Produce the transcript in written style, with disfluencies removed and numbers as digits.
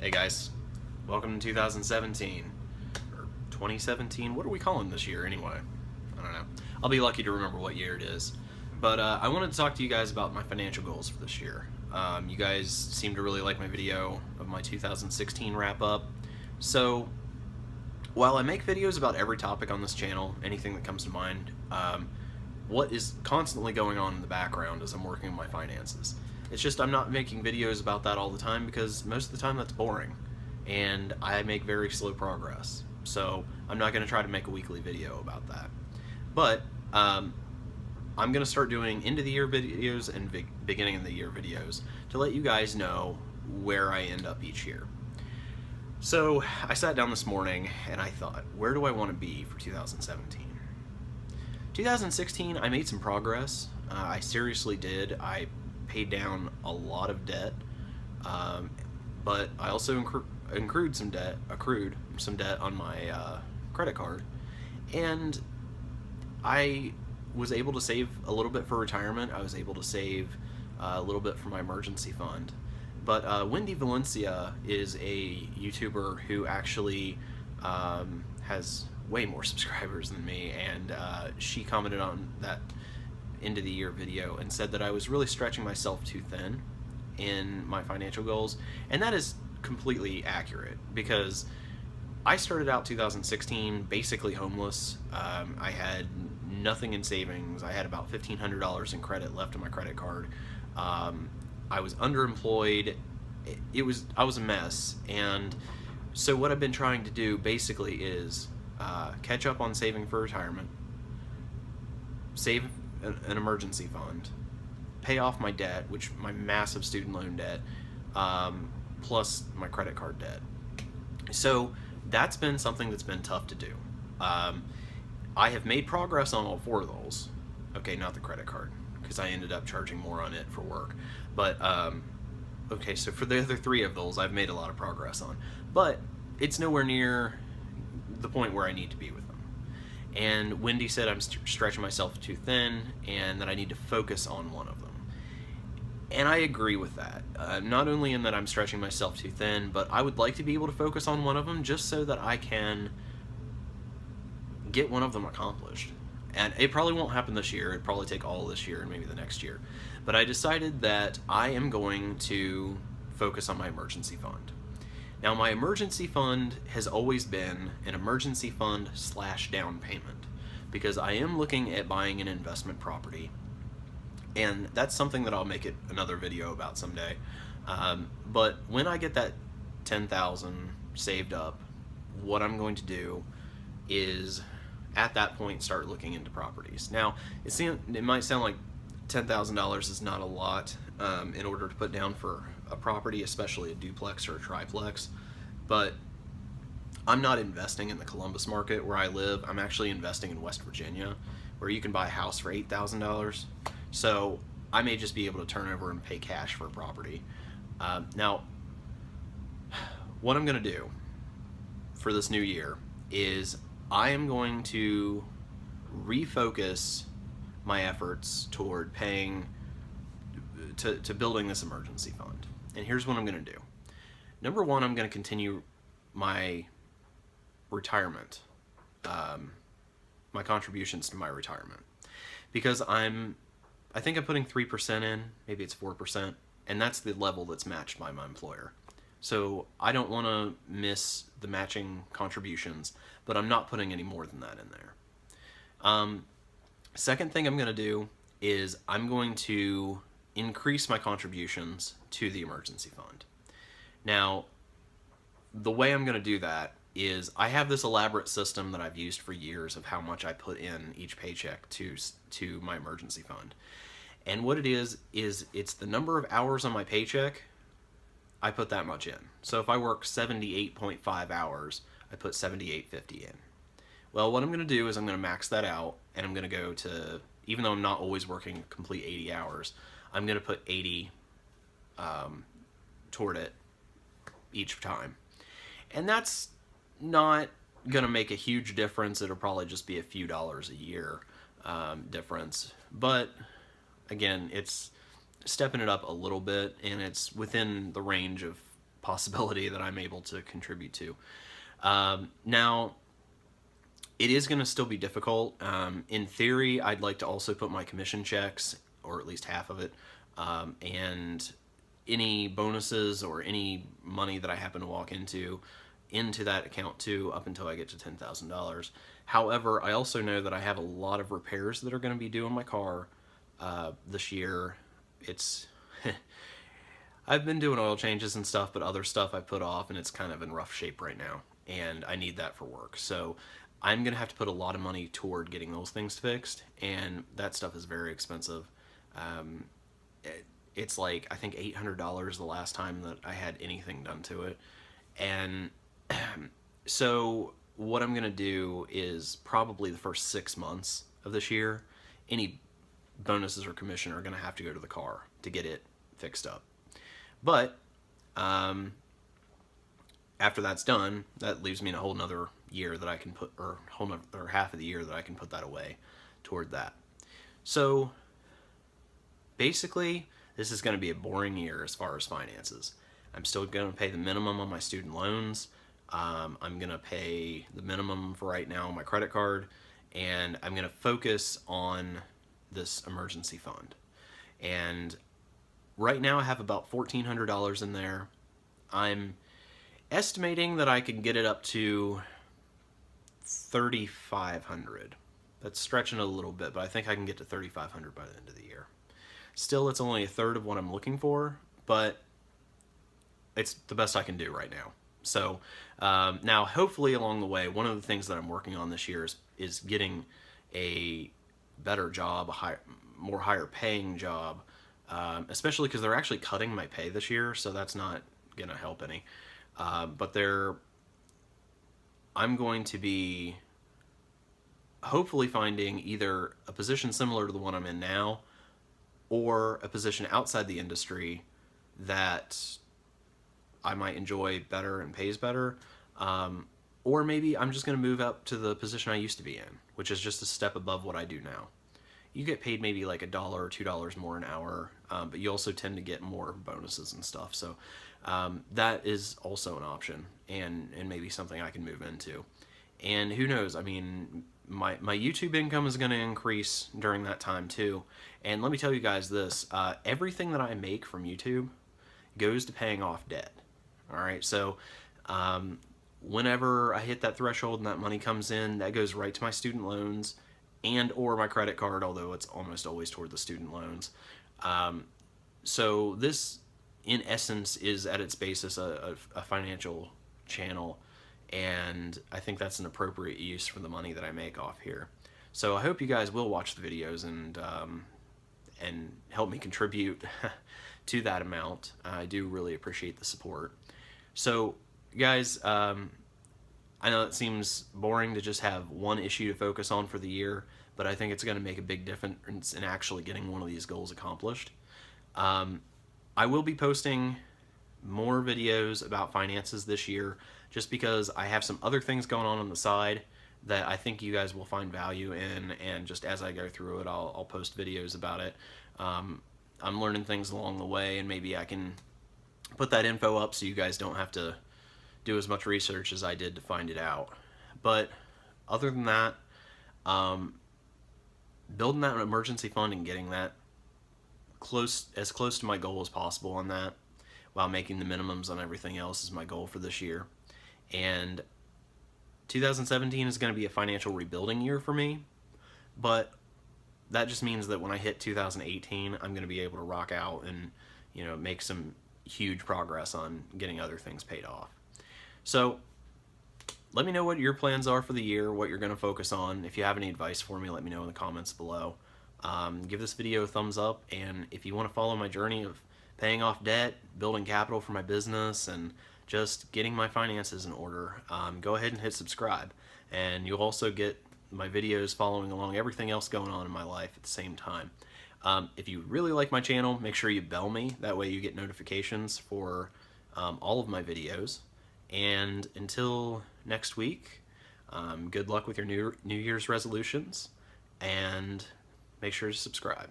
Hey guys, welcome to 2017, or 2017, what are we calling this year anyway? I don't know. I'll be lucky to remember what year it is. But I wanted to talk to you guys about my financial goals for this year. You guys seem to really like my video of my 2016 wrap up. So, while I make videos about every topic on this channel, anything that comes to mind, what is constantly going on in the background is I'm working on my finances. It's just I'm not making videos about that all the time because most of the time that's boring and I make very slow progress. So I'm not going to try to make a weekly video about that. But I'm going to start doing end of the year videos and beginning of the year videos to let you guys know where I end up each year. So I sat down this morning and I thought, where do I want to be for 2017? 2016, I made some progress. I seriously did. I paid down a lot of debt, but I also accrued some debt on my credit card, and I was able to save a little bit for retirement. I was able to save a little bit for my emergency fund. But Wendy Valencia is a YouTuber who actually has way more subscribers than me, and she commented on that end of the year video and said that I was really stretching myself too thin in my financial goals, and that is completely accurate because I started out 2016 basically homeless. I had nothing in savings. I had about $1,500 in credit left on my credit card. I was underemployed. I was a mess, and so what I've been trying to do basically is catch up on saving for retirement, save an emergency fund, pay off my debt, which my massive student loan debt, plus my credit card debt. So that's been something that's been tough to do. I have made progress on all four of those. Okay, not the credit card, because I ended up charging more on it for work. But, okay, so for the other three of those, I've made a lot of progress on. But it's nowhere near the point where I need to be with them. And Wendy said I'm stretching myself too thin and that I need to focus on one of them. And I agree with that. Not only in that I'm stretching myself too thin, but I would like to be able to focus on one of them just so that I can get one of them accomplished. And it probably won't happen this year. It'd probably take all this year and maybe the next year. But I decided that I am going to focus on my emergency fund. Now, my emergency fund has always been an emergency fund / down payment because I am looking at buying an investment property, and that's something that I'll make it another video about someday. But when I get that $10,000 saved up, what I'm going to do is at that point start looking into properties. Now, it might sound like $10,000 is not a lot in order to put down for a property, especially a duplex or a triplex, but I'm not investing in the Columbus market where I live. I'm actually investing in West Virginia, where you can buy a house for $8,000. So I may just be able to turn over and pay cash for a property. Now, what I'm going to do for this new year is I am going to refocus my efforts toward paying to building this emergency fund. And here's what I'm going to do. Number one, I'm going to continue my retirement, my contributions to my retirement, because I think I'm putting 3% in, maybe it's 4%, and that's the level that's matched by my employer. So I don't want to miss the matching contributions, but I'm not putting any more than that in there. Second thing I'm going to do is I'm going to increase my contributions to the emergency fund. Now, the way I'm going to do that is I have this elaborate system that I've used for years of how much I put in each paycheck to my emergency fund. And what it is it's the number of hours on my paycheck, I put that much in. So if I work 78.5 hours, I put 78.50 in. Well, what I'm going to do is I'm going to max that out, and I'm going to go to, even though I'm not always working complete 80 hours, I'm going to put 80 toward it each time. And that's not going to make a huge difference. It'll probably just be a few dollars a year difference. But again, it's stepping it up a little bit, and it's within the range of possibility that I'm able to contribute to. Now, it is going to still be difficult. In theory, I'd like to also put my commission checks, or at least half of it, and any bonuses or any money that I happen to walk into that account too, up until I get to $10,000. However, I also know that I have a lot of repairs that are going to be due on my car this year. It's I've been doing oil changes and stuff, but other stuff I put off, and it's kind of in rough shape right now, and I need that for work. So I'm going to have to put a lot of money toward getting those things fixed, and that stuff is very expensive. It's like, I think $800 the last time that I had anything done to it. And so what I'm going to do is probably the first 6 months of this year, any bonuses or commission are going to have to go to the car to get it fixed up. But after that's done, that leaves me in a whole nother year that I can put, or half of the year that I can put that away toward that. So basically, this is going to be a boring year as far as finances. I'm still going to pay the minimum on my student loans. I'm going to pay the minimum for right now on my credit card, and I'm going to focus on this emergency fund. And right now I have about $1,400 in there. I'm estimating that I can get it up to $3,500. That's stretching it a little bit, but I think I can get to $3,500 by the end of the year. Still, it's only a third of what I'm looking for, but it's the best I can do right now. So now, hopefully along the way, one of the things that I'm working on this year is getting a better job, a more higher paying job, especially because they're actually cutting my pay this year, so that's not going to help any. But I'm going to be hopefully finding either a position similar to the one I'm in now, or a position outside the industry that I might enjoy better and pays better. Or maybe I'm just going to move up to the position I used to be in, which is just a step above what I do now. You get paid maybe like $1 or $2 more an hour, but you also tend to get more bonuses and stuff. So that is also an option, and maybe something I can move into. And who knows, I mean, my YouTube income is going to increase during that time too. And let me tell you guys this, everything that I make from YouTube goes to paying off debt. All right, so whenever I hit that threshold and that money comes in, that goes right to my student loans and or my credit card, although it's almost always toward the student loans. So this, in essence, is at its basis a financial channel, and I think that's an appropriate use for the money that I make off here. So I hope you guys will watch the videos and help me contribute to that amount. I do really appreciate the support. So guys, I know it seems boring to just have one issue to focus on for the year, but I think it's going to make a big difference in actually getting one of these goals accomplished. I will be posting more videos about finances this year, just because I have some other things going on the side that I think you guys will find value in, and just as I go through it, I'll post videos about it. I'm learning things along the way, and maybe I can put that info up so you guys don't have to do as much research as I did to find it out. But other than that, building that emergency fund and getting that as close to my goal as possible on that, while making the minimums on everything else, is my goal for this year. And 2017 is going to be a financial rebuilding year for me, but that just means that when I hit 2018, I'm going to be able to rock out and, you know, make some huge progress on getting other things paid off. So let me know what your plans are for the year, what you're going to focus on. If you have any advice for me, let me know in the comments below. Give this video a thumbs up, and if you want to follow my journey of paying off debt, building capital for my business, and just getting my finances in order, go ahead and hit subscribe. And you'll also get my videos following along everything else going on in my life at the same time. If you really like my channel, make sure you bell me. That way you get notifications for all of my videos. And until next week, good luck with your New Year's resolutions, and make sure to subscribe.